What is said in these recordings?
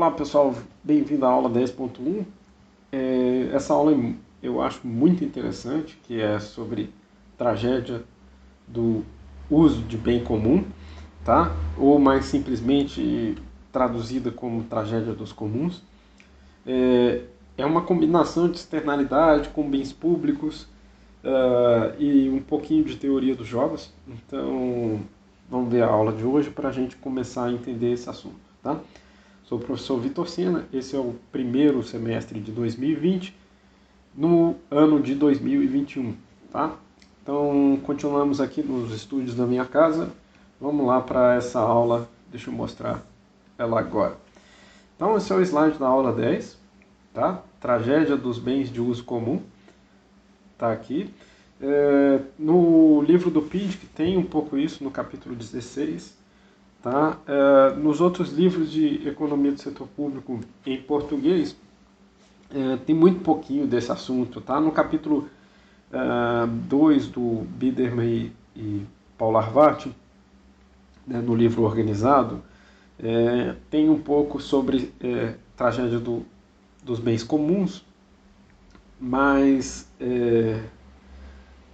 Olá pessoal, bem-vindo à aula 10.1. Essa aula eu acho muito interessante, que é sobre tragédia do uso de bem comum, tá? Ou mais simplesmente traduzida como tragédia dos comuns. É uma combinação de externalidade com bens públicos e um pouquinho de teoria dos jogos. Então, vamos ver a aula de hoje para a gente começar a entender esse assunto, tá? Sou o professor Vitor Sena, esse é o primeiro semestre de 2020, no ano de 2021, tá? Então, continuamos aqui nos estúdios da minha casa. Vamos lá para essa aula, deixa eu mostrar ela agora. Então, esse é o slide da aula 10, tá? Tragédia dos bens de uso comum, tá aqui. No livro do PIDIC tem um pouco isso, no capítulo 16, tá? Nos outros livros de economia do setor público em português, tem muito pouquinho desse assunto. Tá? No capítulo 2 do Biderman e Paulo Arvati, né, no livro Organizado, tem um pouco sobre tragédia dos bens comuns, mas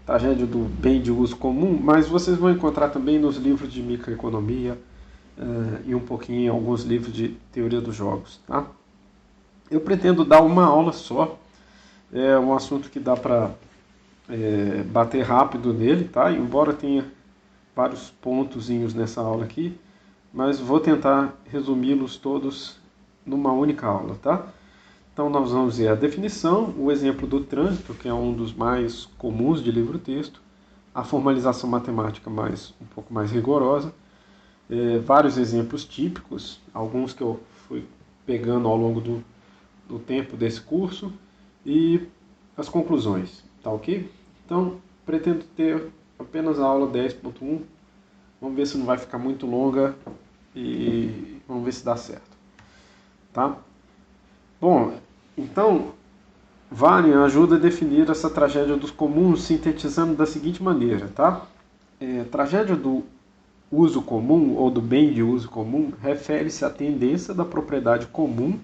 tragédia do bem de uso comum, mas vocês vão encontrar também nos livros de microeconomia, e um pouquinho em alguns livros de teoria dos jogos. Tá? Eu pretendo dar uma aula só, é um assunto que dá para bater rápido nele, tá? Embora tenha vários pontozinhos nessa aula aqui, mas vou tentar resumi-los todos numa única aula, tá? Então nós vamos ver a definição, o exemplo do trânsito, que é um dos mais comuns de livro-texto, a formalização matemática um pouco mais rigorosa, vários exemplos típicos, alguns que eu fui pegando ao longo do tempo desse curso, e as conclusões, tá ok? Então, pretendo ter apenas a aula 10.1, vamos ver se não vai ficar muito longa e vamos ver se dá certo, tá? Bom, então, Varian ajuda a definir essa tragédia dos comuns sintetizando da seguinte maneira, tá? Tragédia do uso comum ou do bem de uso comum refere-se à tendência da propriedade comum,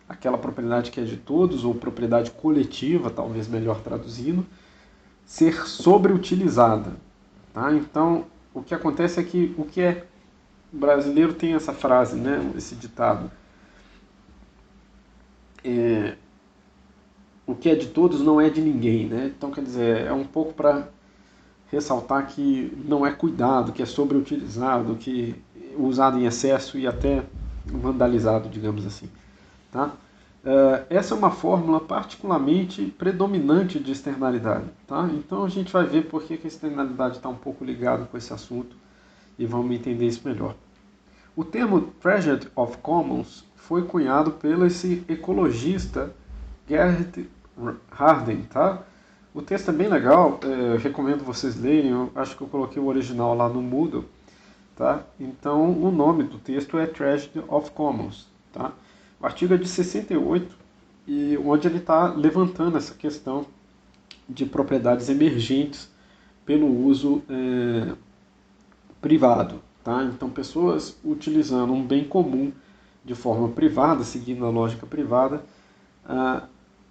aquela propriedade que é de todos, ou propriedade coletiva, talvez melhor traduzindo, ser sobreutilizada. Tá? Então, o que acontece é que o brasileiro tem essa frase, né, esse ditado, o que é de todos não é de ninguém. Né? Então, quer dizer, é um pouco para ressaltar que não é cuidado, que é sobreutilizado, que é usado em excesso e até vandalizado, digamos assim. Tá? Essa é uma fórmula particularmente predominante de externalidade. Tá? Então a gente vai ver por que a externalidade está um pouco ligada com esse assunto e vamos entender isso melhor. O termo Tragedy of Commons foi cunhado pelo esse ecologista Gerhard Harden. Tá? O texto é bem legal, eu recomendo vocês lerem, eu acho que eu coloquei o original lá no Moodle. Tá? Então o nome do texto é Tragedy of Commons. Tá? O artigo é de 68, e onde ele está levantando essa questão de propriedades emergentes pelo uso privado. Tá? Então, pessoas utilizando um bem comum de forma privada, seguindo a lógica privada,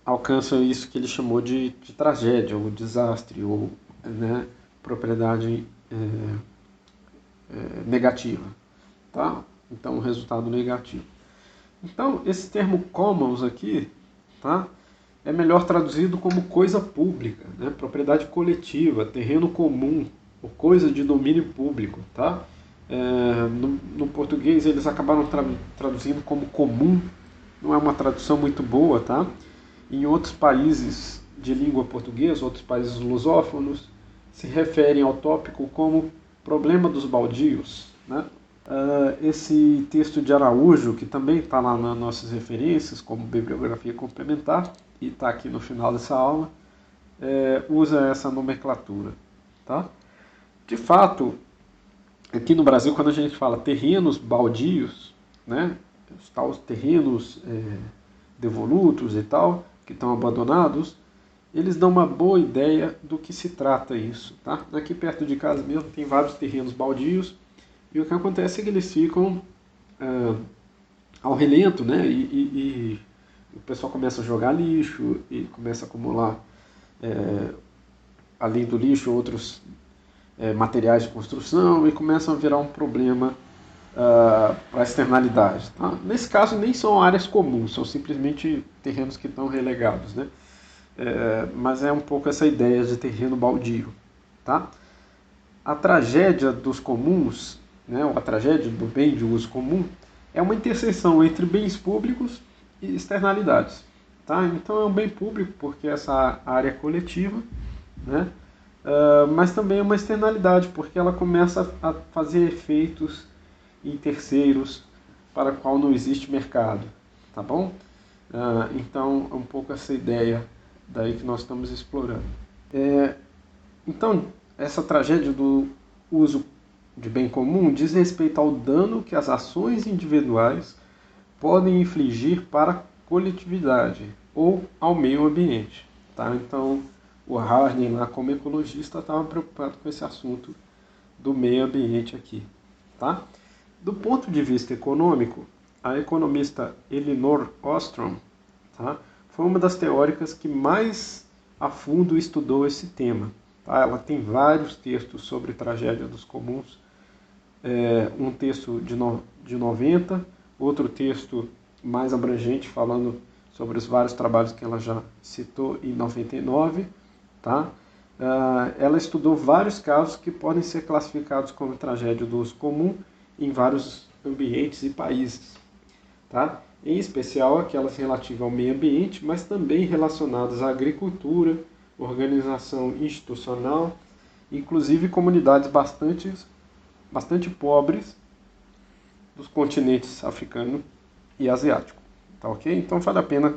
alcançam isso que ele chamou de tragédia, ou desastre, ou né, propriedade negativa. Tá? Então, um resultado negativo. Então, esse termo commons aqui, tá, é melhor traduzido como coisa pública, né, propriedade coletiva, terreno comum, ou coisa de domínio público. Tá? No português eles acabaram traduzindo como comum, não é uma tradução muito boa. Tá? Em outros países de língua portuguesa, outros países lusófonos, se referem ao tópico como problema dos baldios. Né? Esse texto de Araújo, que também está lá nas nossas referências, como bibliografia complementar, e está aqui no final dessa aula, usa essa nomenclatura. Tá? De fato, aqui no Brasil, quando a gente fala terrenos baldios, né, os terrenos devolutos e tal, que estão abandonados, eles dão uma boa ideia do que se trata isso. Tá? Aqui perto de casa mesmo tem vários terrenos baldios, e o que acontece é que eles ficam ao relento, né? E o pessoal começa a jogar lixo e começa a acumular, além do lixo, outros materiais de construção e começam a virar um problema para a externalidade. Tá? Nesse caso, nem são áreas comuns, são simplesmente terrenos que estão relegados, né? Mas é um pouco essa ideia de terreno baldio. Tá? A tragédia dos comuns, né, ou a tragédia do bem de uso comum, é uma interseção entre bens públicos e externalidades. Tá? Então é um bem público porque essa área é coletiva, né? Mas também é uma externalidade porque ela começa a fazer efeitos em terceiros para o qual não existe mercado. Tá bom? Então é um pouco essa ideia daí que nós estamos explorando. Então, essa tragédia do uso de bem comum diz respeito ao dano que as ações individuais podem infligir para a coletividade ou ao meio ambiente. Tá? Então, o Harney, lá como ecologista, estava preocupado com esse assunto do meio ambiente aqui. Tá? Do ponto de vista econômico, a economista Elinor Ostrom, tá, foi uma das teóricas que mais a fundo estudou esse tema. Tá? Ela tem vários textos sobre tragédia dos comuns, um texto de 90, outro texto mais abrangente falando sobre os vários trabalhos que ela já citou em 99. Tá? Ela estudou vários casos que podem ser classificados como tragédia do uso comum em vários ambientes e países. Tá? Em especial aquelas relativas ao meio ambiente, mas também relacionadas à agricultura, organização institucional, inclusive comunidades bastante pobres dos continentes africano e asiático. Tá ok? Então vale a pena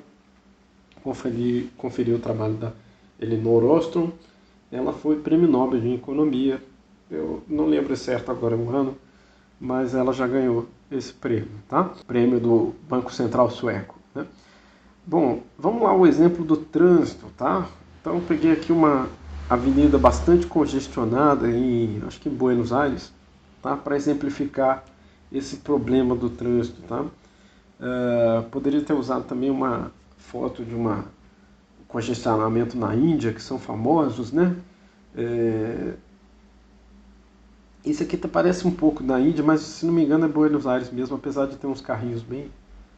conferir o trabalho da Elinor Ostrom. Ela foi prêmio Nobel de Economia, eu não lembro certo agora o ano, mas ela já ganhou esse prêmio, tá? Prêmio do Banco Central Sueco, né? Bom, vamos lá o exemplo do trânsito, tá? Então eu peguei aqui uma avenida bastante congestionada acho que em Buenos Aires, tá? Para exemplificar esse problema do trânsito, tá? Poderia ter usado também uma foto de um congestionamento na Índia, que são famosos, né? Esse aqui parece um pouco da Índia, mas se não me engano é Buenos Aires mesmo, apesar de ter uns carrinhos bem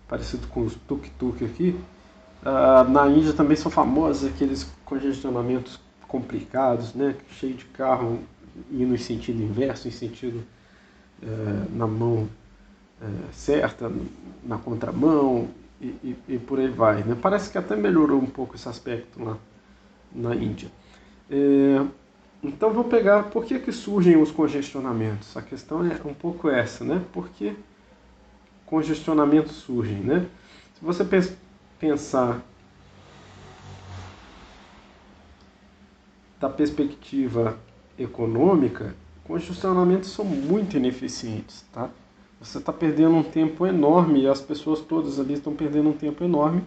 parecidos com os tuk-tuk aqui. Na Índia também são famosos aqueles congestionamentos complicados, né? Cheio de carro indo em sentido inverso, em sentido na mão certa, na contramão e por aí vai, né? Parece que até melhorou um pouco esse aspecto lá na Índia. Então vou pegar por que surgem os congestionamentos. A questão é um pouco essa, né? Por que congestionamentos surgem, né? Se você pensar da perspectiva econômica, congestionamentos são muito ineficientes, tá? Você está perdendo um tempo enorme e as pessoas todas ali estão perdendo um tempo enorme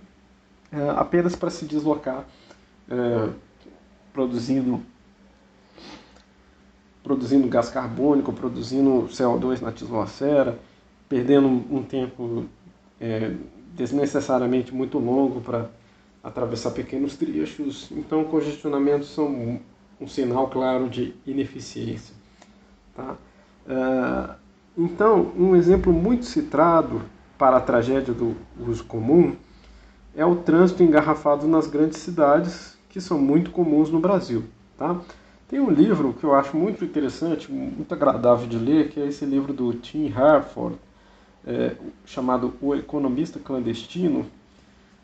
apenas para se deslocar, produzindo gás carbônico, produzindo CO2 na atmosfera, perdendo um tempo desnecessariamente muito longo para atravessar pequenos trechos. Então, congestionamentos são um sinal claro de ineficiência. Tá? Então, um exemplo muito citado para a tragédia do uso comum é o trânsito engarrafado nas grandes cidades, que são muito comuns no Brasil. Tá? Tem um livro que eu acho muito interessante, muito agradável de ler, que é esse livro do Tim Harford, chamado O Economista Clandestino,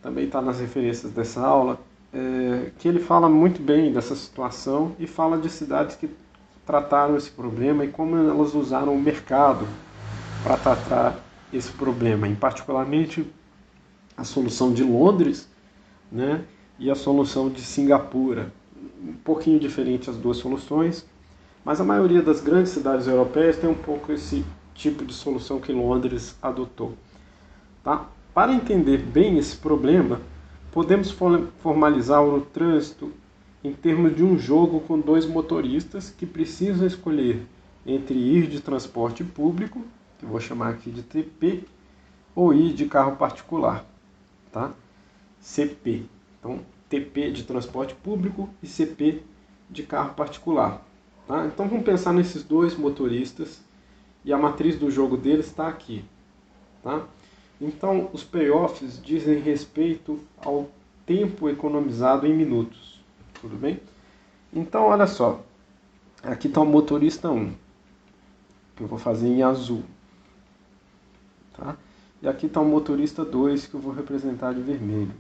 também está nas referências dessa aula, que ele fala muito bem dessa situação e fala de cidades que trataram esse problema e como elas usaram o mercado para tratar esse problema, em particularmente a solução de Londres, né, e a solução de Singapura. Um pouquinho diferente as duas soluções, mas a maioria das grandes cidades europeias tem um pouco esse tipo de solução que Londres adotou. Tá? Para entender bem esse problema, podemos formalizar o trânsito em termos de um jogo com dois motoristas que precisam escolher entre ir de transporte público, que eu vou chamar aqui de TP, ou I de carro particular, tá? CP. Então, TP de transporte público e CP de carro particular. Tá? Então, vamos pensar nesses dois motoristas e a matriz do jogo deles está aqui. Tá? Então, os payoffs dizem respeito ao tempo economizado em minutos. Tudo bem? Então, olha só. Aqui está o motorista 1, que eu vou fazer em azul. Tá? E aqui está o motorista 2, que eu vou representar de vermelho.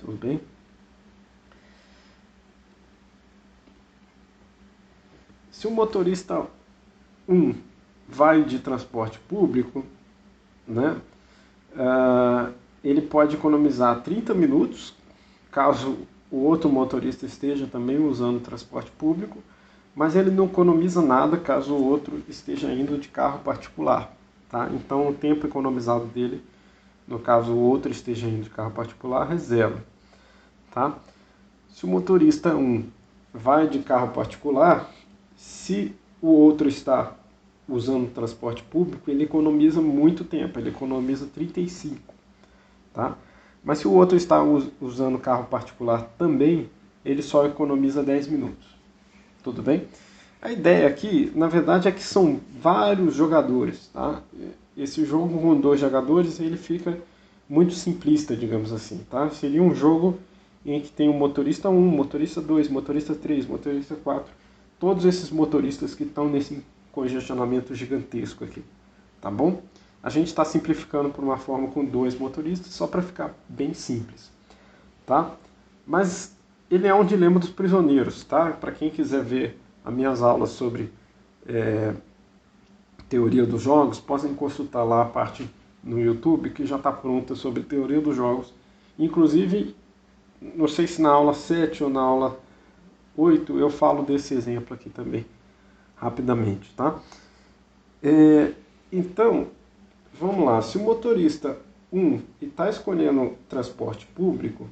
Tudo bem? Se o motorista 1 vai de transporte público, né, ele pode economizar 30 minutos, caso o outro motorista esteja também usando o transporte público, mas ele não economiza nada caso o outro esteja indo de carro particular. Tá? Então o tempo economizado dele, no caso o outro esteja indo de carro particular, é zero. Tá? Se o motorista 1 vai de carro particular, se o outro está usando transporte público, ele economiza muito tempo, ele economiza 35. Tá? Mas se o outro está usando carro particular também, ele só economiza 10 minutos. Tudo bem? A ideia aqui, na verdade, é que são vários jogadores. Tá? Esse jogo com 2 jogadores, ele fica muito simplista, digamos assim. Tá? Seria um jogo em que tem o motorista 1, motorista 2, motorista 3, motorista 4. Todos esses motoristas que estão nesse congestionamento gigantesco aqui. Tá bom? A gente está simplificando por uma forma com 2 motoristas, só para ficar bem simples. Tá? Mas ele é um dilema dos prisioneiros. Tá? Para quem quiser ver as minhas aulas sobre teoria dos jogos, podem consultar lá a parte no YouTube, que já está pronta sobre teoria dos jogos. Inclusive, não sei se na aula 7 ou na aula 8 eu falo desse exemplo aqui também, rapidamente. Tá? Então, vamos lá. Se o motorista 1 está escolhendo transporte público,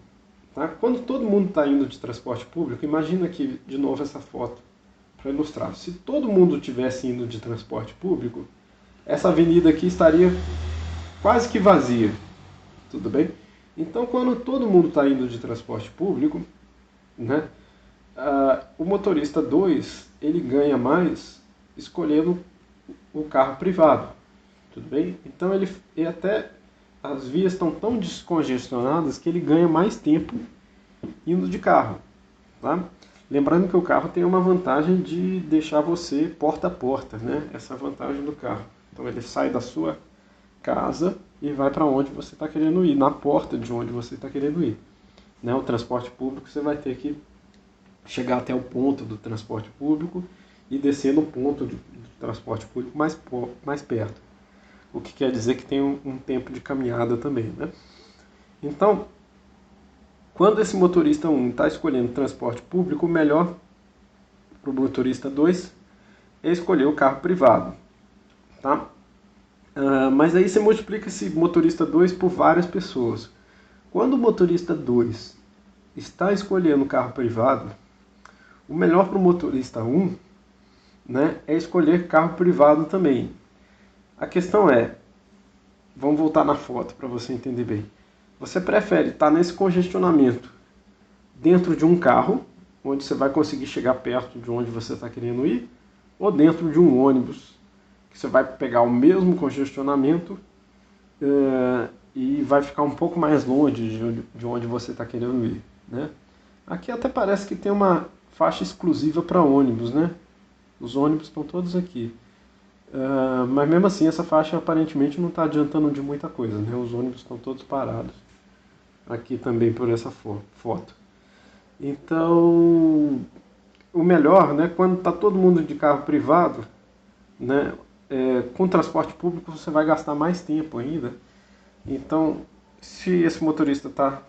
tá? Quando todo mundo está indo de transporte público, imagina aqui de novo essa foto para ilustrar. Se todo mundo tivesse indo de transporte público, essa avenida aqui estaria quase que vazia. Tudo bem? Então, quando todo mundo está indo de transporte público, né, o motorista 2 ele ganha mais escolhendo o carro privado. Tudo bem? Então, ele até as vias estão tão descongestionadas que ele ganha mais tempo indo de carro. Tá? Lembrando que o carro tem uma vantagem de deixar você porta a porta, né? Essa é a vantagem do carro. Então ele sai da sua casa e vai para onde você está querendo ir, na porta de onde você está querendo ir. Né? O transporte público você vai ter que chegar até o ponto do transporte público e descer no ponto do transporte público mais perto. O que quer dizer que tem um tempo de caminhada também. Né? Então, quando esse motorista 1 está escolhendo transporte público, o melhor para o motorista 2 é escolher o carro privado. Tá? Mas aí você multiplica esse motorista 2 por várias pessoas. Quando o motorista 2 está escolhendo o carro privado, o melhor para o motorista 1, né, é escolher carro privado também. A questão é, vamos voltar na foto para você entender bem. Você prefere estar nesse congestionamento dentro de um carro, onde você vai conseguir chegar perto de onde você está querendo ir, ou dentro de um ônibus, que você vai pegar o mesmo congestionamento e vai ficar um pouco mais longe de onde você está querendo ir. Né? Aqui até parece que tem uma faixa exclusiva para ônibus, né? Os ônibus estão todos aqui. Mas mesmo assim essa faixa aparentemente não está adiantando de muita coisa, né? Os ônibus estão todos parados. Aqui também por essa foto. Então, o melhor, né, quando está todo mundo de carro privado, né, com transporte público você vai gastar mais tempo ainda. Então, se esse motorista está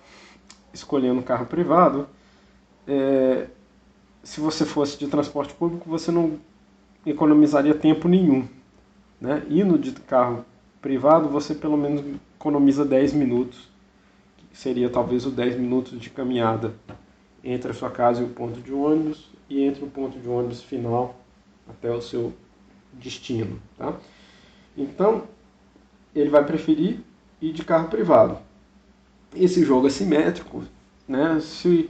escolhendo um carro privado, se você fosse de transporte público, você não economizaria tempo nenhum. Né? Indo de carro privado, você pelo menos economiza 10 minutos, que seria talvez os 10 minutos de caminhada entre a sua casa e o ponto de ônibus, e entre o ponto de ônibus final até o seu destino. Tá? Então, ele vai preferir ir de carro privado. Esse jogo é simétrico, né? Se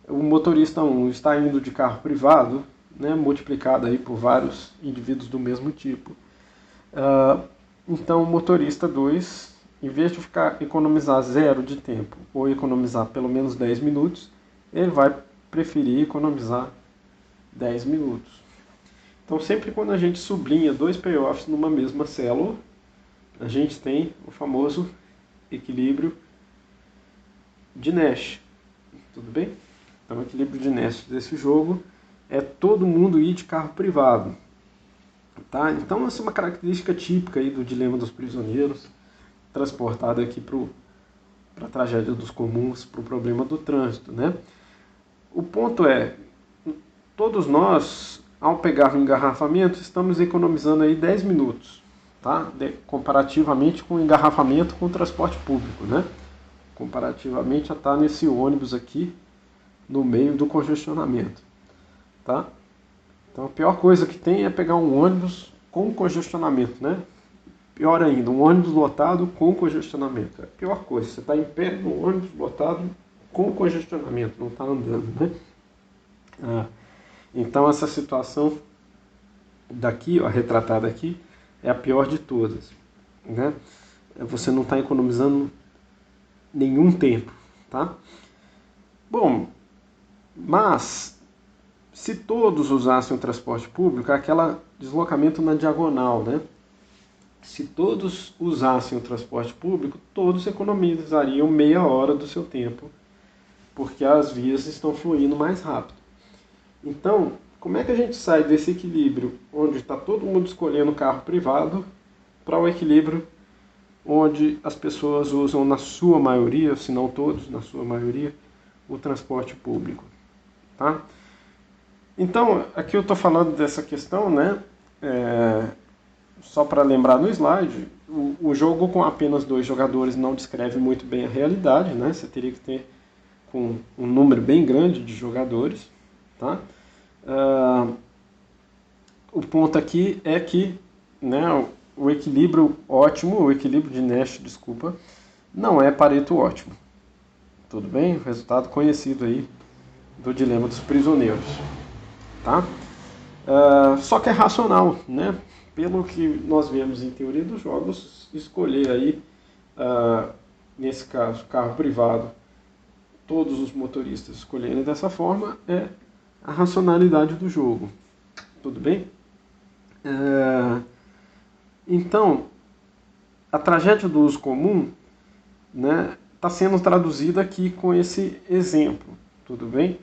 o motorista 1 está indo de carro privado, né, multiplicado aí por vários indivíduos do mesmo tipo, então o motorista 2, em vez de economizar 0 de tempo ou economizar pelo menos 10 minutos, ele vai preferir economizar 10 minutos. Então sempre quando a gente sublinha dois payoffs numa mesma célula, a gente tem o famoso equilíbrio de Nash. Tudo bem? Então o equilíbrio de Nash desse jogo é todo mundo ir de carro privado. Tá? Então essa é uma característica típica aí do dilema dos prisioneiros, transportada aqui para a tragédia dos comuns, para o problema do trânsito. Né? O ponto é, todos nós, ao pegar um engarrafamento, estamos economizando aí 10 minutos, tá? Comparativamente com o engarrafamento com o transporte público, né? Comparativamente a estar nesse ônibus aqui no meio do congestionamento, tá? Então a pior coisa que tem é pegar um ônibus com congestionamento, né? Pior ainda, um ônibus lotado com congestionamento. É a pior coisa, você está em pé no ônibus lotado com congestionamento, não está andando, né? Então essa situação daqui, ó, retratada aqui, é a pior de todas, né? Você não está economizando nenhum tempo, tá? Bom, mas se todos usassem o transporte público, é aquele deslocamento na diagonal, né? Se todos usassem o transporte público, todos economizariam meia hora do seu tempo, porque as vias estão fluindo mais rápido. Então, como é que a gente sai desse equilíbrio onde está todo mundo escolhendo carro privado para o equilíbrio onde as pessoas usam, na sua maioria, se não todos, na sua maioria, o transporte público? Tá? Então, aqui eu estou falando dessa questão, né? Só para lembrar no slide, o jogo com apenas 2 jogadores não descreve muito bem a realidade, né? Você teria que ter com um número bem grande de jogadores, tá? O ponto aqui é que, né, o equilíbrio ótimo, o equilíbrio de Nash, desculpa, não é Pareto ótimo. Tudo bem? Resultado conhecido aí do dilema dos prisioneiros, tá? Só que é racional, né? Pelo que nós vemos em teoria dos jogos, escolher aí, nesse caso, carro privado, todos os motoristas escolherem dessa forma, é a racionalidade do jogo. Tudo bem? Então, a tragédia do uso comum, né, está sendo traduzida aqui com esse exemplo. Tudo bem?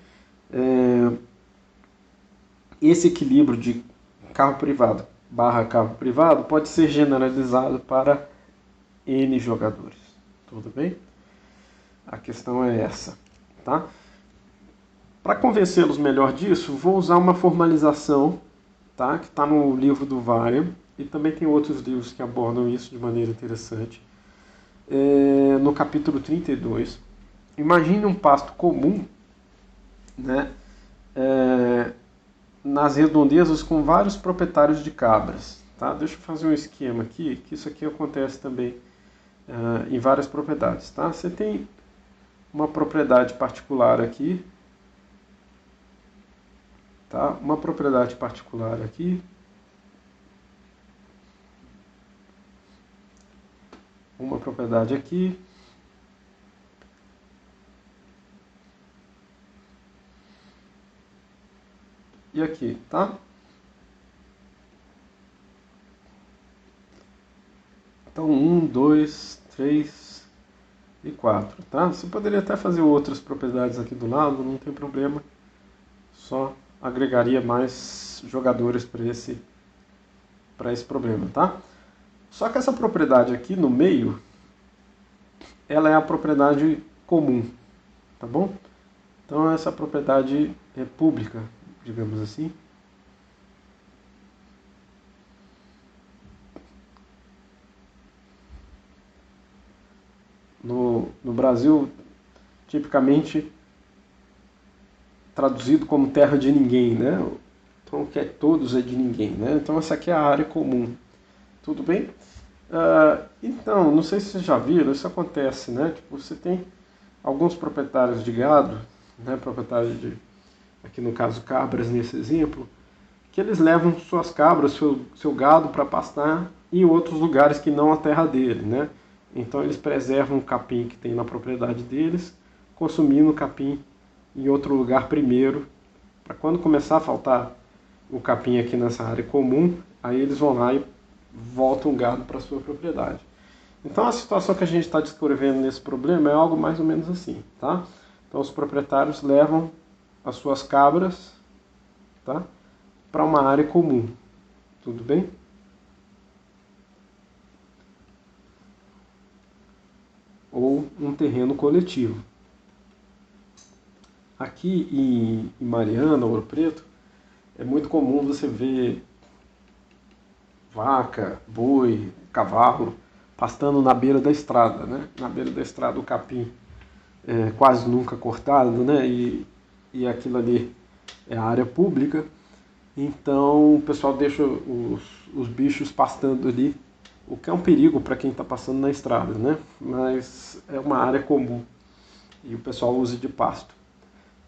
Esse equilíbrio de carro privado barra carro privado pode ser generalizado para N jogadores. Tudo bem? A questão é essa, tá? Para convencê-los melhor disso, vou usar uma formalização, tá? Que está no livro do Varian, e também tem outros livros que abordam isso de maneira interessante. No capítulo 32, imagine um pasto comum, né? Nas redondezas com vários proprietários de cabras. Tá? Deixa eu fazer um esquema aqui, que isso aqui acontece também em várias propriedades. Tá? Você tem uma propriedade particular aqui, tá? Uma propriedade particular aqui, uma propriedade aqui, e aqui, tá? Então 1, 2, 3 e 4, tá? Você poderia até fazer outras propriedades aqui do lado, não tem problema, só agregaria mais jogadores para esse problema, tá? Só que essa propriedade aqui no meio, ela é a propriedade comum, tá bom? Então essa propriedade é pública, digamos assim. No Brasil, tipicamente traduzido como terra de ninguém, né? Então, que é todos é de ninguém, né? Então essa aqui é a área comum. Tudo bem? Então, não sei se vocês já viram, isso acontece, né? Tipo, você tem alguns proprietários de gado, né? Proprietários de, aqui no caso, cabras, nesse exemplo, que eles levam suas cabras, seu gado para pastar em outros lugares que não a terra dele, né? Então eles preservam o capim que tem na propriedade deles, consumindo o capim em outro lugar primeiro, para quando começar a faltar o capim aqui nessa área comum, aí eles vão lá e voltam o gado para sua propriedade. Então a situação que a gente está descrevendo nesse problema é algo mais ou menos assim, tá? Então os proprietários levam as suas cabras, tá, para uma área comum, tudo bem? Ou um terreno coletivo. Aqui em Mariana, Ouro Preto, é muito comum você ver vaca, boi, cavalo pastando na beira da estrada, né? Na beira da estrada o capim é quase nunca cortado, né? E aquilo ali é a área pública, então o pessoal deixa os bichos pastando ali, o que é um perigo para quem está passando na estrada, né? Mas é uma área comum e o pessoal usa de pasto,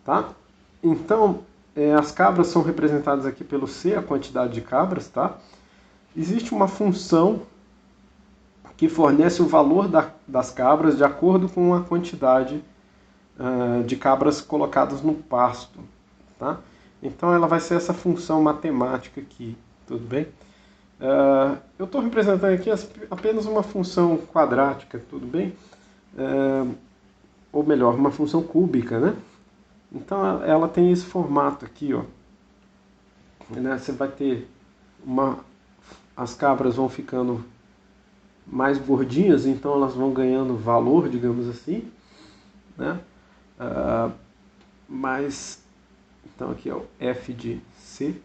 tá? Então, as cabras são representadas aqui pelo C, a quantidade de cabras, tá? Existe uma função que fornece o valor das cabras de acordo com a quantidade de cabras colocadas no pasto, tá? Então ela vai ser essa função matemática aqui, tudo bem? Eu estou representando aqui apenas uma função quadrática, tudo bem? Ou melhor, uma função cúbica, né? Então ela tem esse formato aqui, ó. Né? Você vai ter as cabras vão ficando mais gordinhas, então elas vão ganhando valor, digamos assim, né? Mas então aqui é o F de C,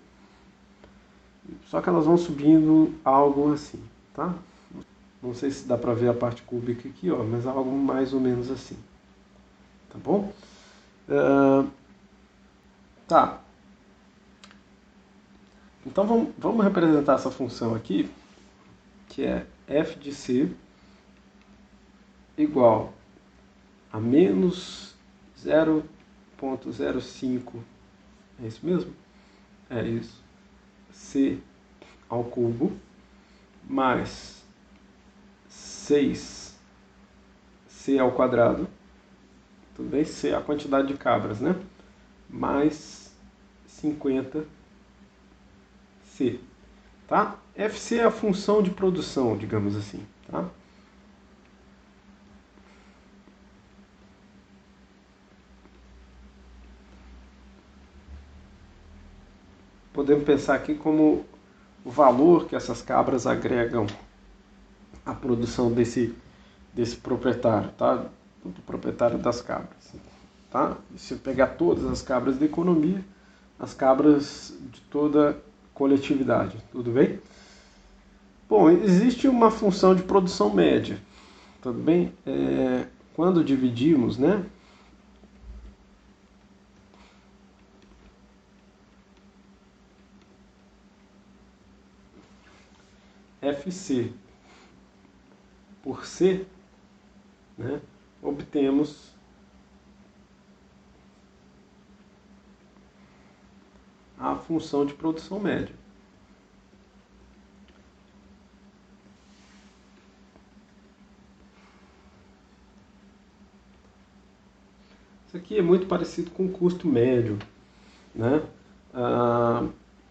só que elas vão subindo algo assim, tá? Não sei se dá para ver a parte cúbica aqui, ó, mas algo mais ou menos assim, tá bom? Tá. Então vamos representar essa função aqui, que é F de C igual a menos 0,05, é isso mesmo? É isso. C ao cubo mais 6C ao quadrado, tudo bem? C é a quantidade de cabras, né? Mais 50C, tá? FC é a função de produção, digamos assim, tá? Podemos pensar aqui como o valor que essas cabras agregam à produção desse proprietário, tá? Do proprietário das cabras, tá? Se eu pegar todas as cabras da economia, as cabras de toda a coletividade, tudo bem? Bom, existe uma função de produção média, tudo bem? Quando dividimos, né? FC por C, né, obtemos a função de produção média. Isso aqui é muito parecido com o custo médio, né,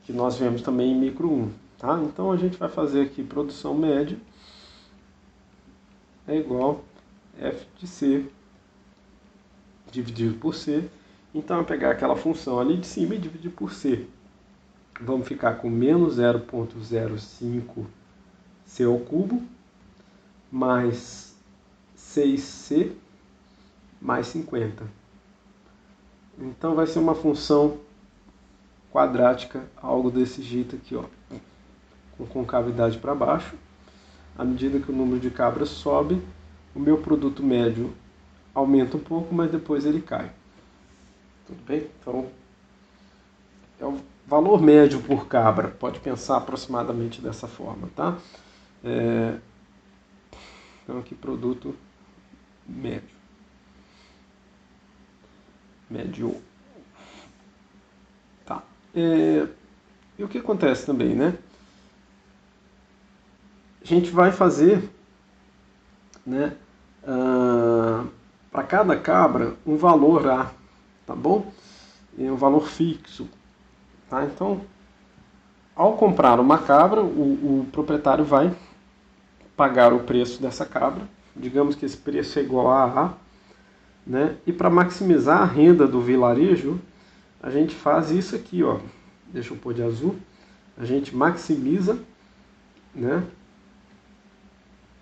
que nós vemos também em micro 1. Tá? Então a gente vai fazer aqui produção média é igual a F de C dividido por C. Então eu pegar aquela função ali de cima e dividir por C. Vamos ficar com menos 0,05C ao cubo mais 6C mais 50. Então vai ser uma função quadrática, algo desse jeito aqui, ó, com concavidade para baixo. À medida que o número de cabras sobe, o meu produto médio aumenta um pouco, mas depois ele cai. Tudo bem? Então, é o valor médio por cabra, pode pensar aproximadamente dessa forma, tá? Então aqui produto médio. Médio. Tá. E o que acontece também, né? A gente vai fazer, né, para cada cabra um valor A, tá bom? E um valor fixo, tá? Então, ao comprar uma cabra, o proprietário vai pagar o preço dessa cabra. Digamos que esse preço é igual a A, né? E para maximizar a renda do vilarejo, a gente faz isso aqui, ó. Deixa eu pôr de azul. A gente maximiza, né,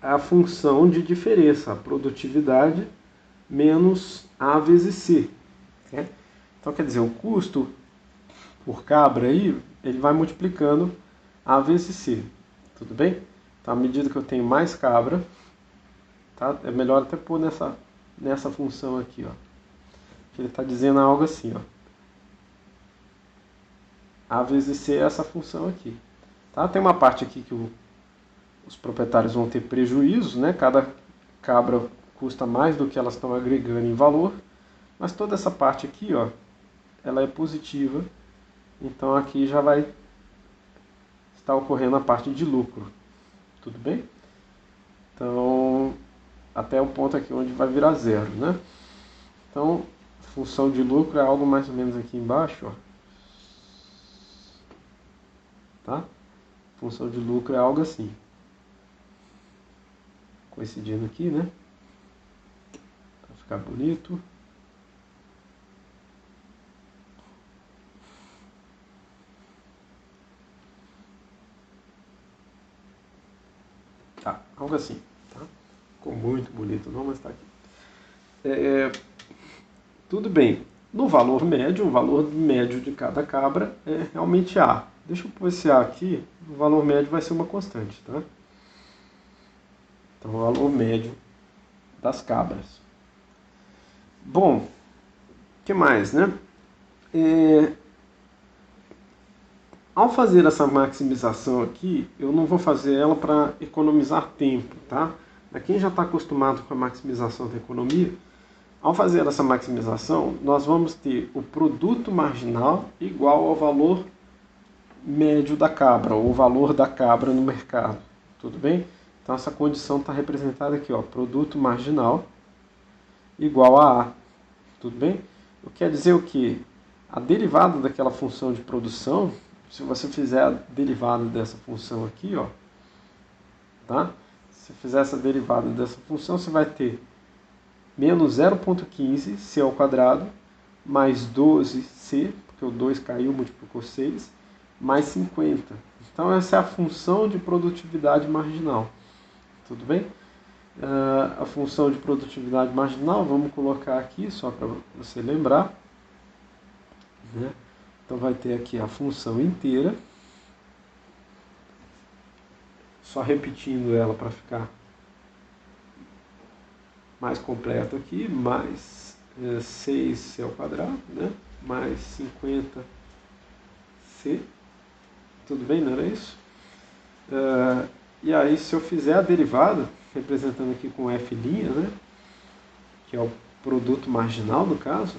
a função de diferença, a produtividade menos A vezes C. Né? Então, quer dizer, o custo por cabra aí, ele vai multiplicando A vezes C. Tudo bem? Então, à medida que eu tenho mais cabra, tá? É melhor até pôr nessa função aqui, ó. Ele está dizendo algo assim, ó. A vezes C é essa função aqui. Tá? Tem uma parte aqui que os proprietários vão ter prejuízo, né? Cada cabra custa mais do que elas estão agregando em valor, mas toda essa parte aqui, ó, ela é positiva, então aqui já vai estar ocorrendo a parte de lucro, tudo bem? Então, até o ponto aqui onde vai virar zero, né? Então, função de lucro é algo mais ou menos aqui embaixo, ó. Tá? Função de lucro é algo assim. Coincidindo aqui, né? Para ficar bonito. Tá, algo assim. Tá? Ficou muito bonito, não, mas tá aqui. Tudo bem. No valor médio, o valor médio de cada cabra é realmente A. Deixa eu pôr esse A aqui, o valor médio vai ser uma constante, tá? Então, o valor médio das cabras. Bom, o que mais, né? Ao fazer essa maximização aqui, eu não vou fazer ela para economizar tempo, tá? Para quem já está acostumado com a maximização da economia, ao fazer essa maximização, nós vamos ter o produto marginal igual ao valor médio da cabra, ou o valor da cabra no mercado, tudo bem? Então essa condição está representada aqui, ó, produto marginal igual a A, tudo bem? O que quer dizer o que? A derivada daquela função de produção, se você fizer a derivada dessa função aqui, ó, tá? Se fizer essa derivada dessa função, você vai ter menos 0,15 c ao quadrado, mais 12c, porque o 2 caiu, multiplicou 6, mais 50. Então essa é a função de produtividade marginal. Tudo bem? A função de produtividade marginal, vamos colocar aqui, só para você lembrar. Né? Então vai ter aqui a função inteira, só repetindo ela para ficar mais completo aqui, mais 6c ao quadrado, né? Mais 50c, tudo bem, não era isso? E aí se eu fizer a derivada, representando aqui com F', né? Que é o produto marginal no caso,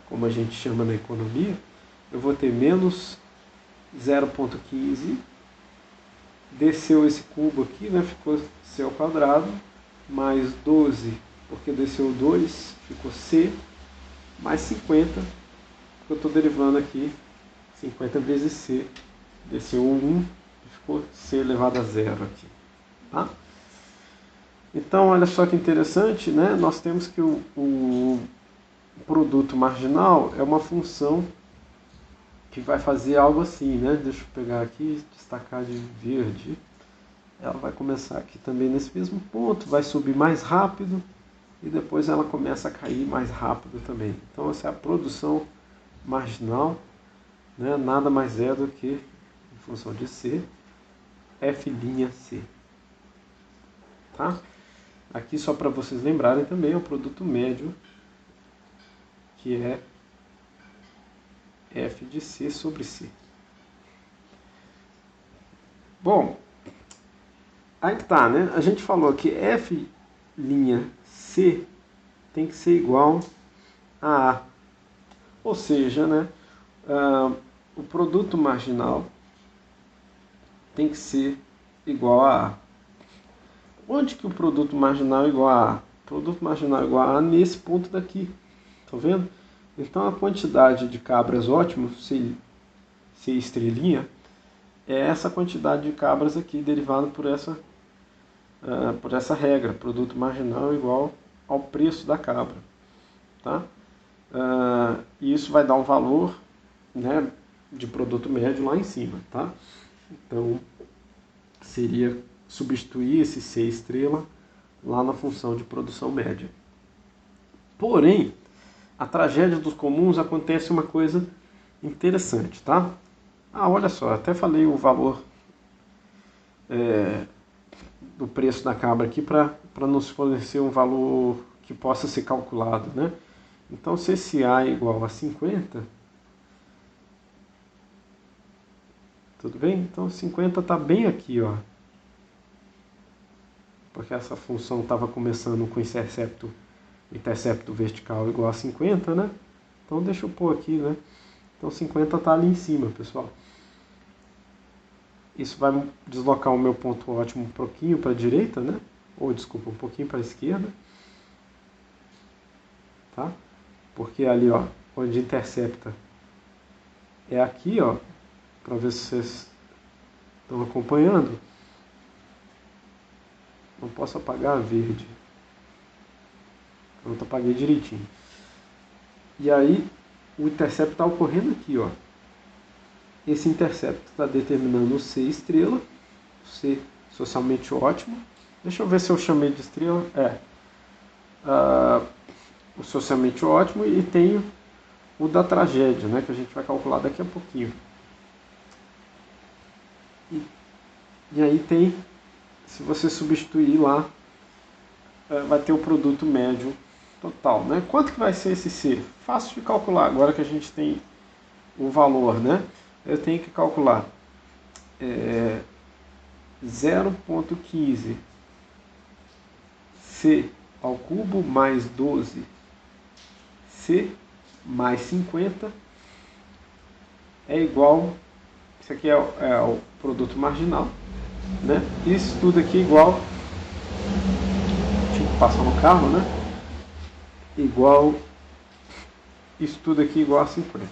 como a gente chama na economia, eu vou ter menos 0,15, desceu esse cubo aqui, né? Ficou c ao quadrado, mais 12, porque desceu 2, ficou c, mais 50, porque eu estou derivando aqui 50 vezes c, desceu 1, ficou c elevado a zero aqui. Tá? Então, olha só que interessante, né? Nós temos que o produto marginal é uma função que vai fazer algo assim, né? Deixa eu pegar aqui, destacar de verde. Ela vai começar aqui também nesse mesmo ponto, vai subir mais rápido e depois ela começa a cair mais rápido também. Então essa é a produção marginal, né? Nada mais é do que, em função de C, F'C. Tá? Aqui só para vocês lembrarem também é o produto médio, que é F de C sobre C. Bom, Aí que tá, né? A gente falou que F' C tem que ser igual a A. Ou seja, né, o produto marginal tem que ser igual a A. Onde que o produto marginal é igual a A? O produto marginal é igual a A nesse ponto daqui. Tá vendo? Então a quantidade de cabras ótimos, C estrelinha, é essa quantidade de cabras aqui derivada por essa regra. Produto marginal igual ao preço da cabra. Tá? E isso vai dar um valor, né, de produto médio lá em cima. Tá? Então seria substituir esse C estrela lá na função de produção média. Porém, a tragédia dos comuns acontece uma coisa interessante, tá? Olha só, até falei o valor do preço da cabra aqui para nos fornecer um valor que possa ser calculado, né? Então, se esse A é igual a 50, tudo bem? Então, 50 está bem aqui, ó. Porque essa função estava começando com intercepto vertical igual a 50, né? Então, deixa eu pôr aqui, né? Então, 50 está ali em cima, pessoal. Isso vai deslocar o meu ponto ótimo um pouquinho para a direita, né? Ou, desculpa, um pouquinho para a esquerda. Tá? Porque ali, ó, onde intercepta é aqui, ó, para ver se vocês estão acompanhando. Não posso apagar a verde. Pronto, apaguei direitinho. E aí, o intercepto está ocorrendo aqui, ó. Esse intercepto está determinando o C estrela, o C socialmente ótimo. Deixa eu ver se eu chamei de estrela. O socialmente ótimo, e tenho o da tragédia, né, que a gente vai calcular daqui a pouquinho. E aí tem, se você substituir lá, vai ter o produto médio total, né? Quanto que vai ser esse C? Fácil de calcular, agora que a gente tem o valor, né? Eu tenho que calcular 0,15 C ao cubo mais 12 C mais 50 é igual, isso aqui é o produto marginal, né? Isso tudo aqui é igual, tipo, passar no carro, né? Igual, isso tudo aqui igual a 50,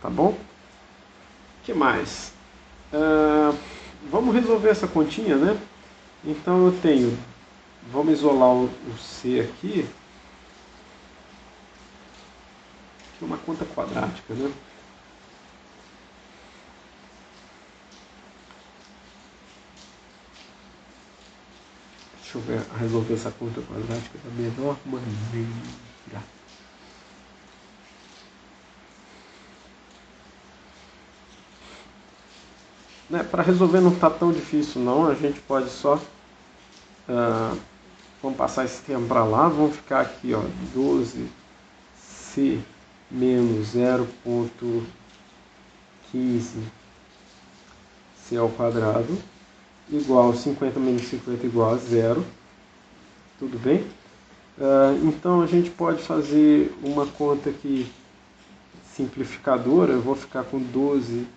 tá bom? O que mais? Vamos resolver essa continha, né? Então eu tenho, vamos isolar o C aqui, que é uma conta quadrática, né? Deixa eu resolver essa conta quadrática da melhor maneira. Né, para resolver não está tão difícil não, a gente pode só vamos passar esse termo para lá, vamos ficar aqui, ó, 12C menos 0,15 C ao quadrado igual 50 menos 50 igual a 0. Tudo bem? Então a gente pode fazer uma conta aqui simplificadora. Eu vou ficar com 12C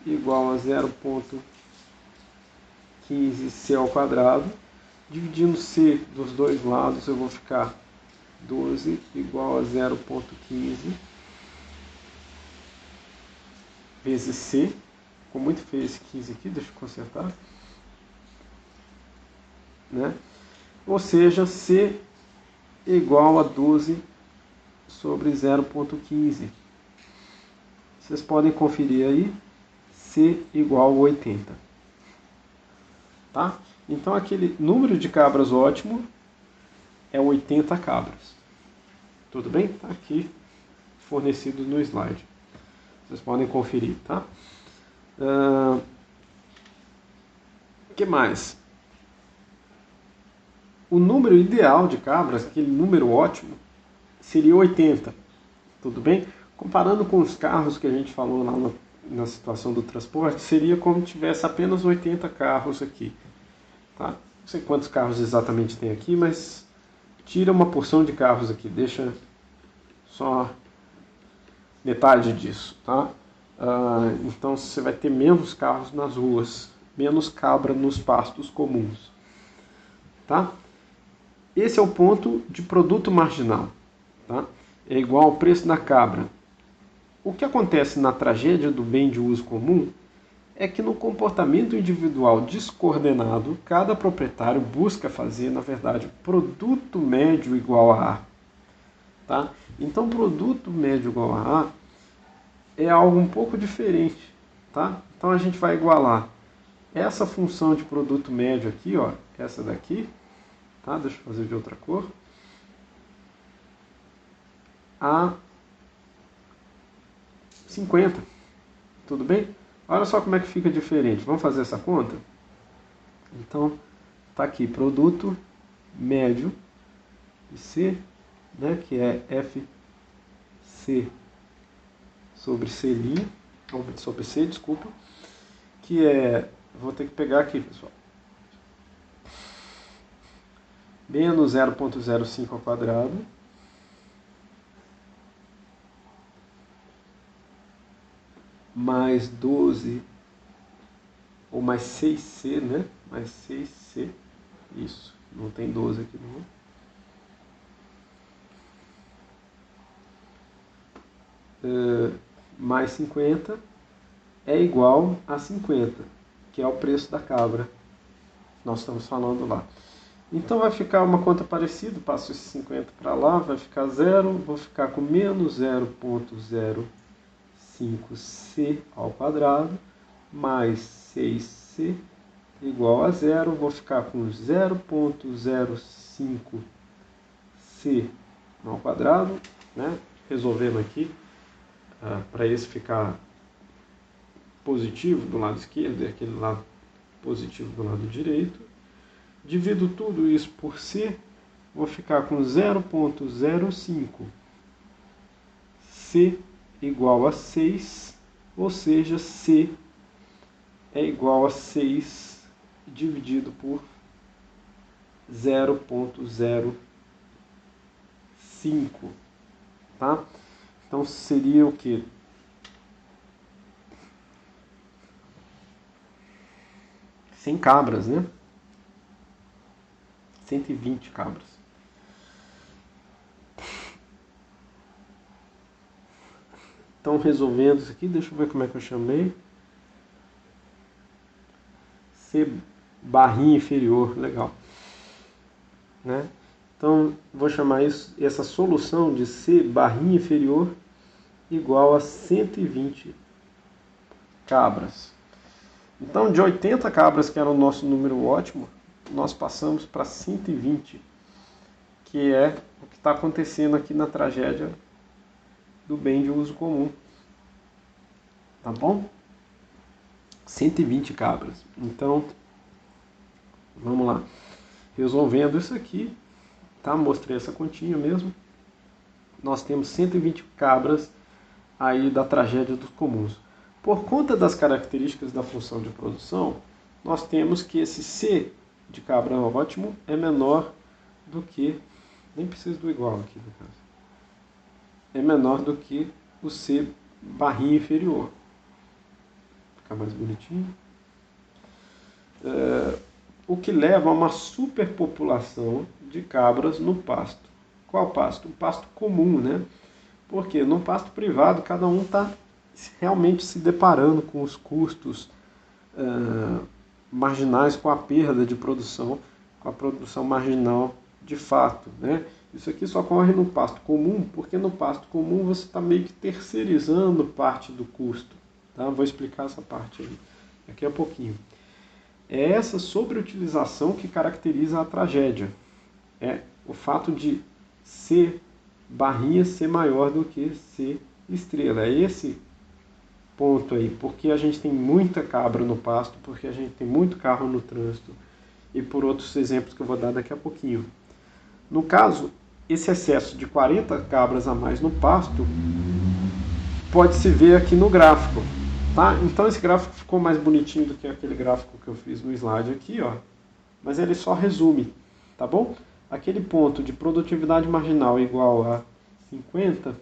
igual a 0,15 C ao quadrado. Dividindo C dos dois lados, eu vou ficar 12 igual a 0,15 vezes C. Ficou muito feio esse 15 aqui, deixa eu consertar. Né? Ou seja, C igual a 12 sobre 0,15. Vocês podem conferir aí, C igual a 80. Tá? Então aquele número de cabras ótimo é 80 cabras. Tudo bem? Está aqui fornecido no slide. Vocês podem conferir, tá? Que mais? O número ideal de cabras, aquele número ótimo, seria 80. Tudo bem? Comparando com os carros que a gente falou lá na situação do transporte, seria como se tivesse apenas 80 carros aqui. Tá? Não sei quantos carros exatamente tem aqui, mas tira uma porção de carros aqui, deixa só metade disso. Tá? Então você vai ter menos carros nas ruas, menos cabra nos pastos comuns. Tá? Esse é o ponto de produto marginal. Tá? É igual ao preço da cabra. O que acontece na tragédia do bem de uso comum é que no comportamento individual descoordenado, cada proprietário busca fazer, na verdade, produto médio igual a A. Tá? Então, produto médio igual a A é algo um pouco diferente. Tá? Então, a gente vai igualar essa função de produto médio aqui, ó, essa daqui, tá? Deixa eu fazer de outra cor, a 50. Tudo bem? Olha só como é que fica diferente. Vamos fazer essa conta? Então, está aqui, produto médio de C, né, que é FC sobre C', sobre C, desculpa, que é, vou ter que pegar aqui, pessoal, menos 0,05 ao quadrado, mais 12, ou mais 6C, né? Mais 6C, isso, não tem 12 aqui não. Mais 50 é igual a 50, que é o preço da cabra. Nós estamos falando lá. Então vai ficar uma conta parecida, passo esse 50 para lá, vai ficar 0, vou ficar com menos 0,05C ao quadrado, mais 6C igual a 0, vou ficar com 0,05C ao quadrado, né? Resolvendo aqui, para esse ficar positivo do lado esquerdo e aquele lado positivo do lado direito. Divido tudo isso por C, vou ficar com 0,05 C igual a 6, ou seja, C é igual a 6 dividido por 0,05, tá? Então seria o que? 100 cabras, né? 120 cabras. Então, resolvendo isso aqui, deixa eu ver como é que eu chamei. C barrinha inferior, legal. Né? Então, vou chamar isso, essa solução de C barrinha inferior igual a 120 cabras. Então, de 80 cabras, que era o nosso número ótimo, nós passamos para 120, que é o que está acontecendo aqui na tragédia do bem de uso comum. Tá bom? 120 cabras. Então, vamos lá. Resolvendo isso aqui, tá? Mostrei essa continha mesmo. Nós temos 120 cabras aí da tragédia dos comuns. Por conta das características da função de produção, nós temos que esse C de cabra ótimo é menor do que, nem preciso do igual aqui no caso, é menor do que o C barrinha inferior. Ficar mais bonitinho. O que leva a uma superpopulação de cabras no pasto. Qual pasto? O pasto comum, né? Porque no pasto privado cada um está realmente se deparando com os custos marginais, com a perda de produção, com a produção marginal de fato, né? Isso aqui só ocorre no pasto comum, porque no pasto comum você está meio que terceirizando parte do custo. Tá? Vou explicar essa parte aí daqui a pouquinho. É essa sobreutilização que caracteriza a tragédia. É o fato de C barrinha ser maior do que C estrela. É esse ponto aí, porque a gente tem muita cabra no pasto, porque a gente tem muito carro no trânsito, e por outros exemplos que eu vou dar daqui a pouquinho. No caso, esse excesso de 40 cabras a mais no pasto pode se ver aqui no gráfico. Tá? Então esse gráfico ficou mais bonitinho do que aquele gráfico que eu fiz no slide aqui, ó. Mas ele só resume, tá bom? Aquele ponto de produtividade marginal igual a 50,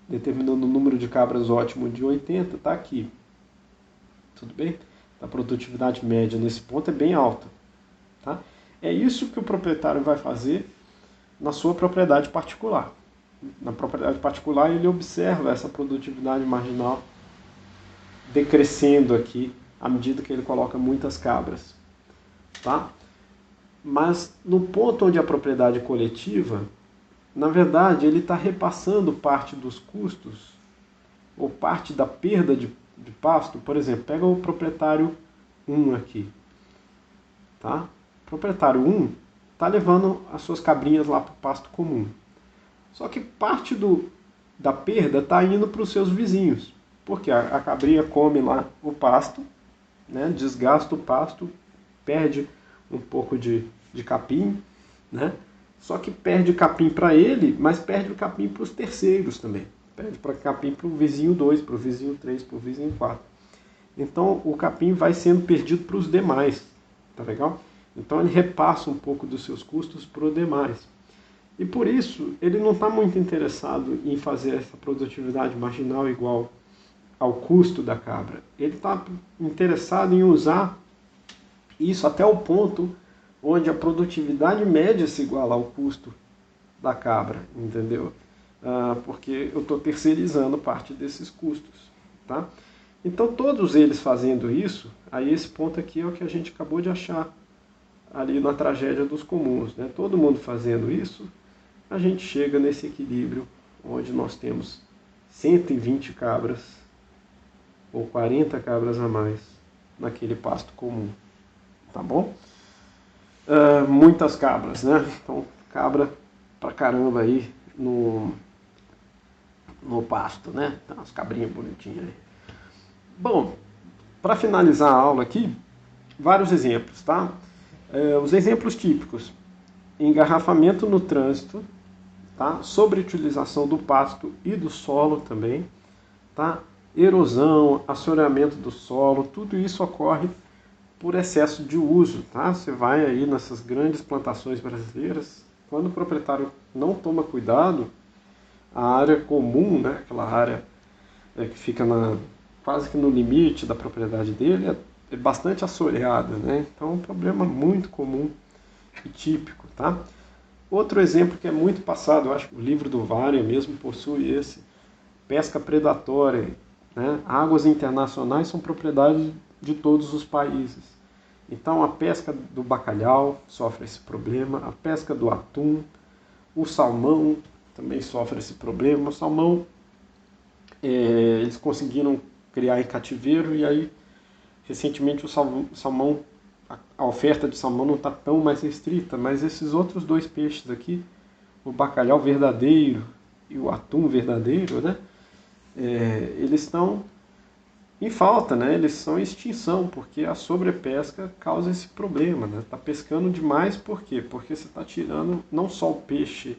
determinando o número de cabras ótimo de 80, está aqui. Tudo bem? A produtividade média nesse ponto é bem alta. Tá? É isso que o proprietário vai fazer na sua propriedade particular. Na propriedade particular ele observa essa produtividade marginal decrescendo aqui à medida que ele coloca muitas cabras. Tá? Mas no ponto onde a propriedade é coletiva, na verdade ele está repassando parte dos custos ou parte da perda de pasto. Por exemplo, pega o proprietário 1 aqui. Tá? O proprietário 1 está levando as suas cabrinhas lá para o pasto comum. Só que parte da perda está indo para os seus vizinhos. Porque a cabrinha come lá o pasto, né, desgasta o pasto, perde um pouco de capim, né? Só que perde capim para ele, mas perde o capim para os terceiros também. Perde para capim para o vizinho 2, para o vizinho 3, para o vizinho 4. Então o capim vai sendo perdido para os demais. Tá legal? Então ele repassa um pouco dos seus custos para os demais. E por isso ele não está muito interessado em fazer essa produtividade marginal igual ao custo da cabra. Ele está interessado em usar isso até o ponto onde a produtividade média se iguala ao custo da cabra, entendeu? Porque eu estou terceirizando parte desses custos. Tá? Então todos eles fazendo isso, aí esse ponto aqui é o que a gente acabou de achar ali na tragédia dos comuns. Né? Todo mundo fazendo isso, a gente chega nesse equilíbrio onde nós temos 120 cabras ou 40 cabras a mais naquele pasto comum, tá bom? Muitas cabras, né? Então, cabra pra caramba aí no pasto, né? Tem umas cabrinhas bonitinhas aí. Bom, para finalizar a aula aqui, vários exemplos, tá? Os exemplos típicos: engarrafamento no trânsito, tá? Sobreutilização do pasto e do solo também, tá? Erosão, assoreamento do solo, tudo isso ocorre por excesso de uso. Tá? Você vai aí nessas grandes plantações brasileiras, quando o proprietário não toma cuidado, a área comum, né, aquela área que fica quase que no limite da propriedade dele, é bastante assoreada. Né? Então é um problema muito comum e típico. Tá? Outro exemplo que é muito passado, eu acho que o livro do Varia mesmo possui esse: pesca predatória. Né? Águas internacionais são propriedade de todos os países. Então a pesca do bacalhau sofre esse problema, a pesca do atum, o salmão também sofre esse problema. O salmão, eles conseguiram criar em cativeiro e aí recentemente o salmão, a oferta de salmão não está tão mais restrita, mas esses outros dois peixes aqui, o bacalhau verdadeiro e o atum verdadeiro, né? Eles estão em falta, né? Eles são em extinção, porque a sobrepesca causa esse problema. Né? Tá pescando demais, por quê? Porque você está tirando não só o peixe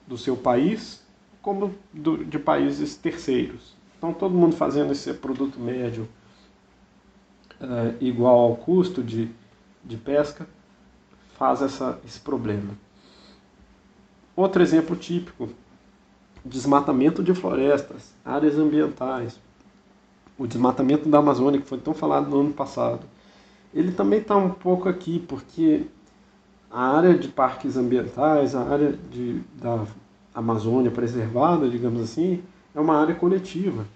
do seu país, como de países terceiros. Então todo mundo fazendo esse produto médio igual ao custo de pesca, faz esse problema. Outro exemplo típico: desmatamento de florestas, áreas ambientais. O desmatamento da Amazônia, que foi tão falado no ano passado, ele também está um pouco aqui, porque a área de parques ambientais, a área da Amazônia preservada, digamos assim, é uma área coletiva.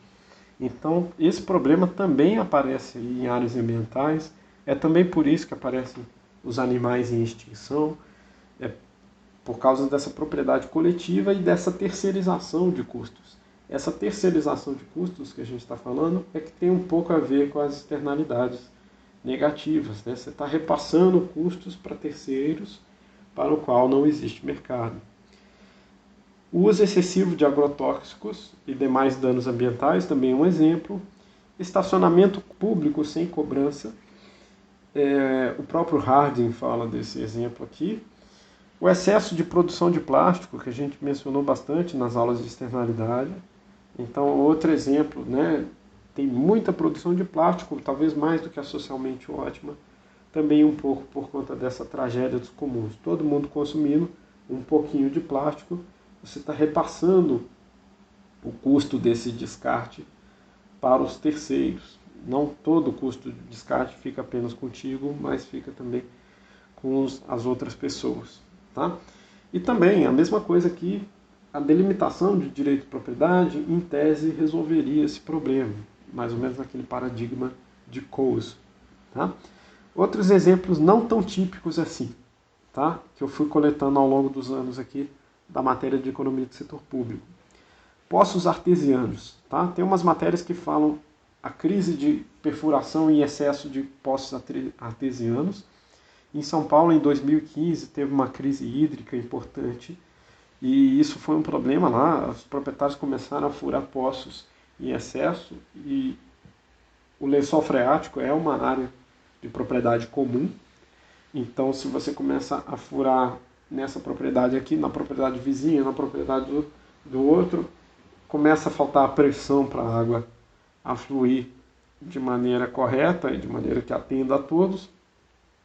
Então, esse problema também aparece em áreas ambientais. É também por isso que aparecem os animais em extinção, por causa dessa propriedade coletiva e dessa terceirização de custos. Essa terceirização de custos que a gente está falando é que tem um pouco a ver com as externalidades negativas. Né? Você está repassando custos para terceiros para o qual não existe mercado. O uso excessivo de agrotóxicos e demais danos ambientais também é um exemplo. Estacionamento público sem cobrança. O próprio Harding fala desse exemplo aqui. O excesso de produção de plástico, que a gente mencionou bastante nas aulas de externalidade. Então, outro exemplo, né, tem muita produção de plástico, talvez mais do que a socialmente ótima, também um pouco por conta dessa tragédia dos comuns. Todo mundo consumindo um pouquinho de plástico, você está repassando o custo desse descarte para os terceiros. Não todo o custo de descarte fica apenas contigo, mas fica também com as outras pessoas. Tá? E também a mesma coisa aqui, a delimitação de direito de propriedade, em tese, resolveria esse problema, mais ou menos naquele paradigma de Coase. Tá? Outros exemplos não tão típicos assim, tá? Que eu fui coletando ao longo dos anos aqui da matéria de economia do setor público. Poços artesianos. Tá? Tem umas matérias que falam a crise de perfuração e excesso de poços artesianos. Em São Paulo, em 2015, teve uma crise hídrica importante e isso foi um problema lá. Os proprietários começaram a furar poços em excesso e o lençol freático é uma área de propriedade comum. Então, se você começa a furar nessa propriedade aqui, na propriedade vizinha, na propriedade do outro, começa a faltar a pressão para a água afluir de maneira correta e de maneira que atenda a todos.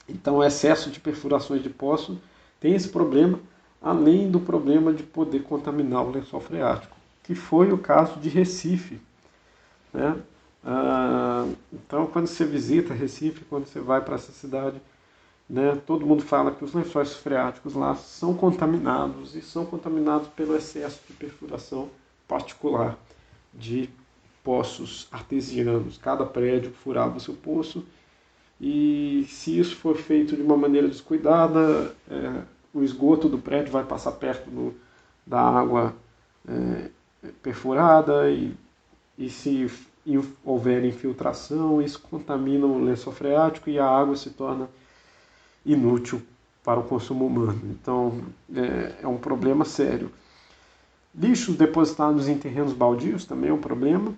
Então, o excesso de perfurações de poço tem esse problema, além do problema de poder contaminar o lençol freático, que foi o caso de Recife. Né? Então, quando você visita Recife, quando você vai para essa cidade, né, todo mundo fala que os lençóis freáticos lá são contaminados e são contaminados pelo excesso de perfuração particular de poços artesianos. Cada prédio furava o seu poço e se isso for feito de uma maneira descuidada, o esgoto do prédio vai passar perto da água perfurada e se houver infiltração, isso contamina o lençol freático e a água se torna inútil para o consumo humano. Então, é um problema sério. Lixos depositados em terrenos baldios também é um problema.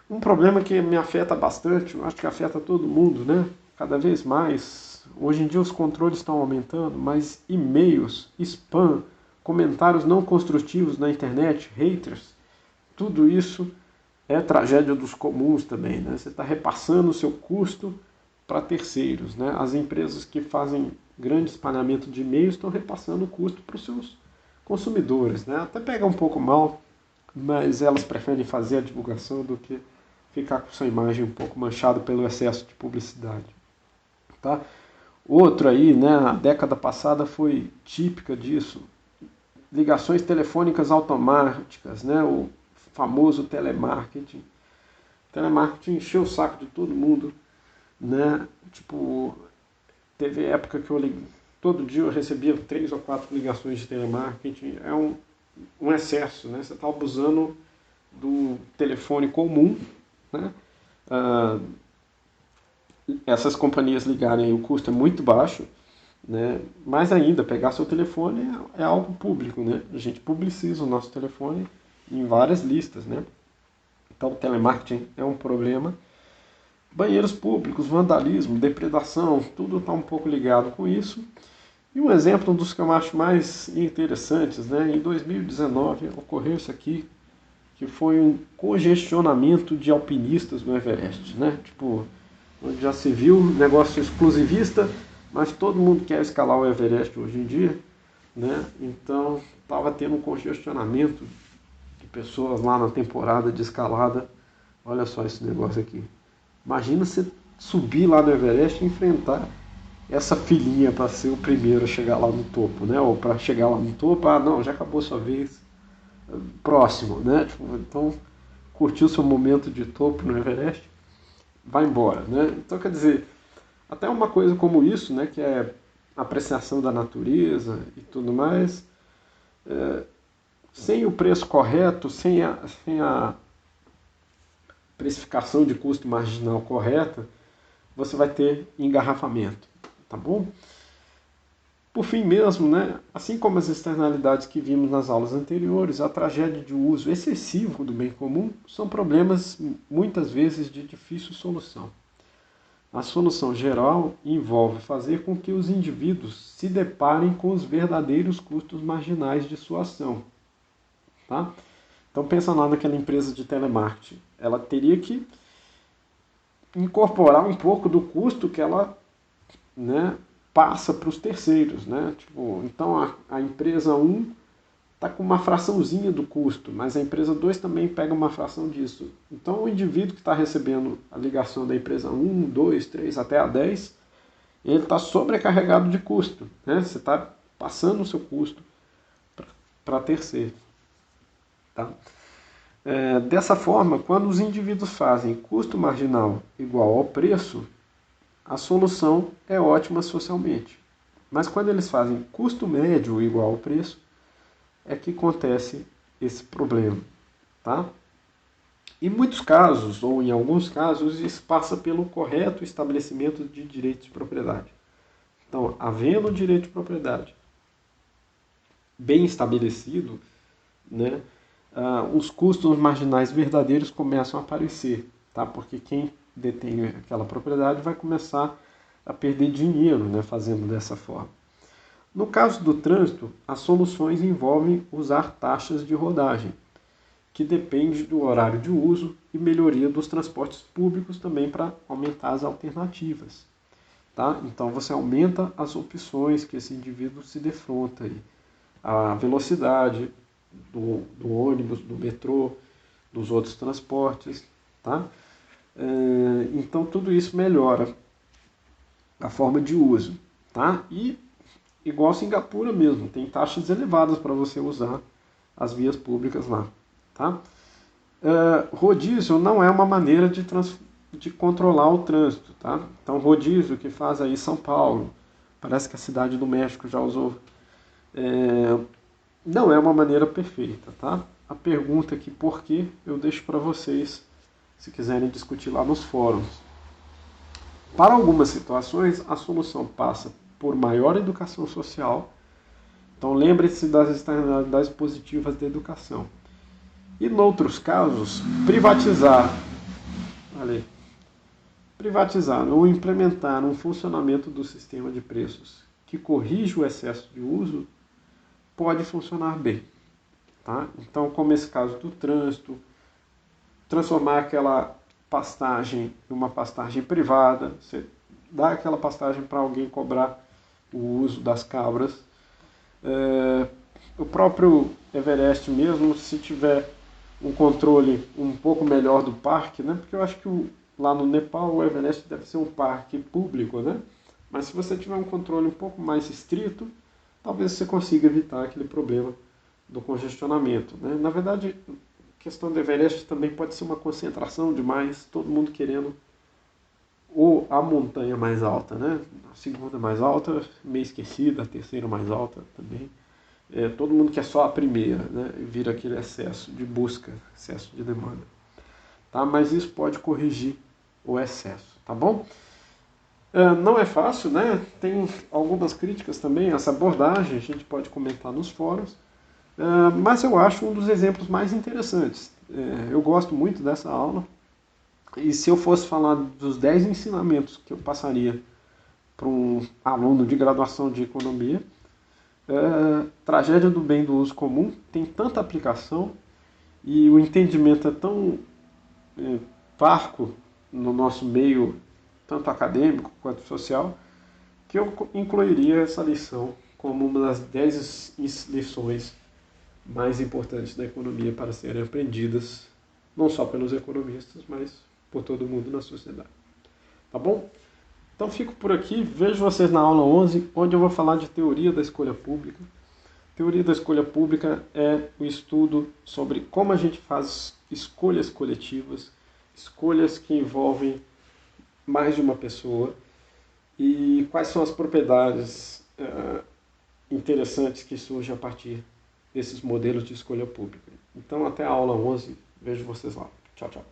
Um problema que me afeta bastante, eu acho que afeta todo mundo, né? Cada vez mais. Hoje em dia os controles estão aumentando, mas e-mails, spam, comentários não construtivos na internet, haters, tudo isso é tragédia dos comuns também, né? Você está repassando o seu custo para terceiros, né? As empresas que fazem grande espalhamento de e-mails estão repassando o custo para os seus consumidores, né? Até pega um pouco mal, mas elas preferem fazer a divulgação do que ficar com sua imagem um pouco manchada pelo excesso de publicidade. Tá? Outro aí, né, a década passada foi típica disso, ligações telefônicas automáticas, né, o famoso telemarketing. Telemarketing encheu o saco de todo mundo, né? Tipo, teve época que todo dia eu recebia 3 ou 4 ligações de telemarketing. É um excesso, né? Você está abusando do telefone comum, né? Essas companhias ligarem, o custo é muito baixo, né? Mais ainda, pegar seu telefone é algo público, né? A gente publiciza o nosso telefone em várias listas, né? Então, o telemarketing é um problema. Banheiros públicos, vandalismo, depredação, tudo está um pouco ligado com isso. E um exemplo, um dos que eu acho mais interessantes, né? Em 2019 ocorreu isso aqui, que foi um congestionamento de alpinistas no Everest, né? Tipo, onde já se viu negócio exclusivista, mas todo mundo quer escalar o Everest hoje em dia, né? Então estava tendo um congestionamento de pessoas lá na temporada de escalada. Olha só esse negócio aqui. Imagina você subir lá no Everest e enfrentar essa filinha para ser o primeiro a chegar lá no topo, né? Ou para chegar lá no topo, não, já acabou sua vez, próximo, né? Então, curtiu seu momento de topo no Everest, vai embora, né? Então, quer dizer, até uma coisa como isso, né? Que é a apreciação da natureza e tudo mais, sem o preço correto, sem a precificação de custo marginal correta, você vai ter engarrafamento, tá bom? Por fim mesmo, né, assim como as externalidades que vimos nas aulas anteriores, a tragédia de uso excessivo do bem comum são problemas muitas vezes de difícil solução. A solução geral envolve fazer com que os indivíduos se deparem com os verdadeiros custos marginais de sua ação. Tá? Então pensa lá naquela empresa de telemarketing. Ela teria que incorporar um pouco do custo que ela, né, passa para os terceiros, né? Tipo, então a empresa 1 está com uma fraçãozinha do custo, mas a empresa 2 também pega uma fração disso. Então o indivíduo que está recebendo a ligação da empresa 1, 2, 3 até a 10, ele está sobrecarregado de custo, né? Você está passando o seu custo para terceiro. Tá? Dessa forma, quando os indivíduos fazem custo marginal igual ao preço, a solução é ótima socialmente. Mas quando eles fazem custo médio igual ao preço, é que acontece esse problema. Tá? Em muitos casos, ou em alguns casos, isso passa pelo correto estabelecimento de direitos de propriedade. Então, havendo o direito de propriedade bem estabelecido, né, os custos marginais verdadeiros começam a aparecer, tá? Porque quem detém aquela propriedade vai começar a perder dinheiro, né, fazendo dessa forma. No caso do trânsito, as soluções envolvem usar taxas de rodagem, que depende do horário de uso e melhoria dos transportes públicos também para aumentar as alternativas. Tá? Então você aumenta as opções que esse indivíduo se defronta aí. A velocidade do ônibus, do metrô, dos outros transportes. Tá? Então tudo isso melhora a forma de uso. Tá? E igual Singapura mesmo, tem taxas elevadas para você usar as vias públicas lá. Tá? Rodízio não é uma maneira de controlar o trânsito. Tá? Então, rodízio que faz aí São Paulo, parece que a Cidade do México já usou, não é uma maneira perfeita. Tá? A pergunta aqui, por que, eu deixo para vocês, se quiserem discutir lá nos fóruns. Para algumas situações, a solução passa por maior educação social. Então, lembre-se das externalidades positivas da educação. E, em outros casos, privatizar ou implementar um funcionamento do sistema de preços que corrija o excesso de uso pode funcionar bem. Tá? Então, como esse caso do trânsito, transformar aquela pastagem em uma pastagem privada, você dá aquela pastagem para alguém cobrar o uso das cabras. O próprio Everest mesmo, se tiver um controle um pouco melhor do parque, né? Porque eu acho que lá no Nepal o Everest deve ser um parque público, né? Mas se você tiver um controle um pouco mais estrito, talvez você consiga evitar aquele problema do congestionamento, né? Na verdade, a questão do Everest também pode ser uma concentração demais, todo mundo querendo ou a montanha mais alta, né? A segunda mais alta, meio esquecida, a terceira mais alta também. Todo mundo quer só a primeira, né? E vira aquele excesso de busca, excesso de demanda. Tá? Mas isso pode corrigir o excesso, tá bom? Não é fácil, né? Tem algumas críticas também, essa abordagem, a gente pode comentar nos fóruns, mas eu acho um dos exemplos mais interessantes. Eu gosto muito dessa aula, e se eu fosse falar dos 10 ensinamentos que eu passaria para um aluno de graduação de economia, tragédia do bem do uso comum tem tanta aplicação e o entendimento é tão parco no nosso meio, tanto acadêmico quanto social, que eu incluiria essa lição como uma das 10 lições mais importantes da economia para serem aprendidas, não só pelos economistas, mas por todo mundo na sociedade. Tá bom? Então fico por aqui, vejo vocês na aula 11, onde eu vou falar de teoria da escolha pública. Teoria da escolha pública é o estudo sobre como a gente faz escolhas coletivas, escolhas que envolvem mais de uma pessoa e quais são as propriedades interessantes que surgem a partir desses modelos de escolha pública. Então até a aula 11, vejo vocês lá. Tchau, tchau.